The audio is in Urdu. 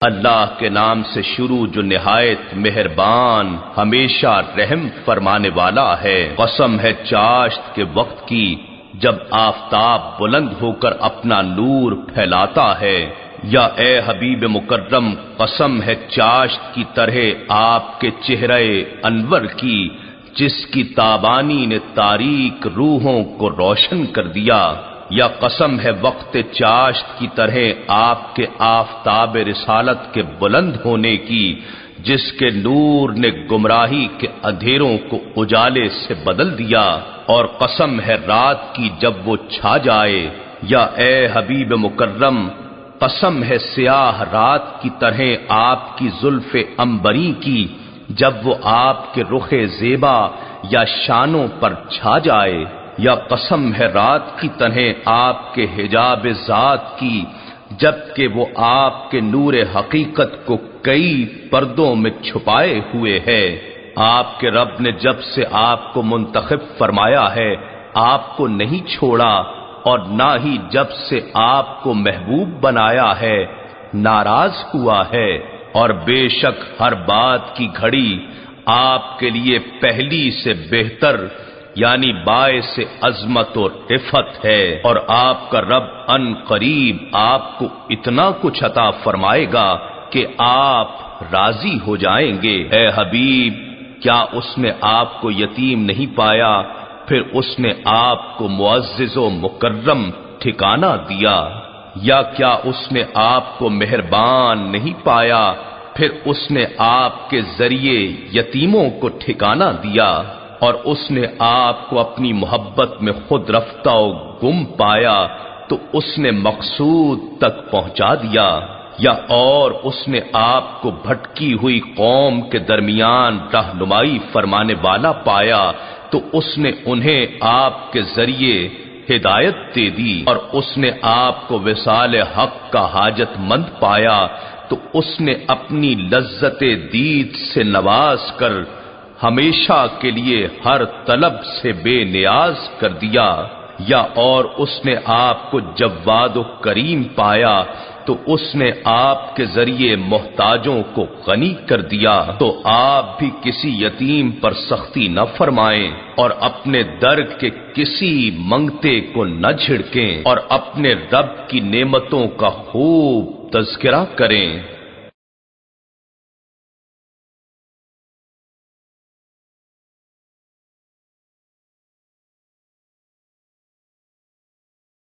اللہ کے نام سے شروع جو نہایت مہربان ہمیشہ رحم فرمانے والا ہے۔ قسم ہے چاشت کے وقت کی جب آفتاب بلند ہو کر اپنا نور پھیلاتا ہے، یا اے حبیب مکرم قسم ہے چاشت کی طرح آپ کے چہرے انور کی جس کی تابانی نے تاریک روحوں کو روشن کر دیا، یا قسم ہے وقت چاشت کی طرح آپ کے آفتاب رسالت کے بلند ہونے کی جس کے نور نے گمراہی کے اندھیروں کو اجالے سے بدل دیا، اور قسم ہے رات کی جب وہ چھا جائے، یا اے حبیب مکرم قسم ہے سیاہ رات کی طرح آپ کی زلف عنبری کی جب وہ آپ کے رخ زیبا یا شانوں پر چھا جائے، یا قسم ہے رات کی طرح آپ کے حجاب ذات کی جبکہ وہ آپ کے نور حقیقت کو کئی پردوں میں چھپائے ہوئے ہے۔ آپ کے رب نے جب سے آپ کو منتخب فرمایا ہے آپ کو نہیں چھوڑا، اور نہ ہی جب سے آپ کو محبوب بنایا ہے ناراض ہوا ہے، اور بے شک ہر بات کی گھڑی آپ کے لیے پہلی سے بہتر یعنی باعث عظمت و عفت ہے، اور آپ کا رب ان قریب آپ کو اتنا کچھ عطا فرمائے گا کہ آپ راضی ہو جائیں گے۔ اے حبیب کیا اس نے آپ کو یتیم نہیں پایا، پھر اس نے آپ کو معزز و مکرم ٹھکانہ دیا، یا کیا اس نے آپ کو مہربان نہیں پایا، پھر اس نے آپ کے ذریعے یتیموں کو ٹھکانہ دیا، اور اس نے آپ کو اپنی محبت میں خود رفتہ و گم پایا تو اس نے مقصود تک پہنچا دیا، یا اور اس نے آپ کو بھٹکی ہوئی قوم کے درمیان رہنمائی فرمانے والا پایا تو اس نے انہیں آپ کے ذریعے ہدایت دے دی، اور اس نے آپ کو وصال حق کا حاجت مند پایا تو اس نے اپنی لذت دید سے نواز کر ہمیشہ کے لیے ہر طلب سے بے نیاز کر دیا، یا اور اس نے آپ کو جواد و کریم پایا تو اس نے آپ کے ذریعے محتاجوں کو غنی کر دیا، تو آپ بھی کسی یتیم پر سختی نہ فرمائیں اور اپنے در کے کسی منگتے کو نہ جھڑکیں، اور اپنے رب کی نعمتوں کا خوب تذکرہ کریں۔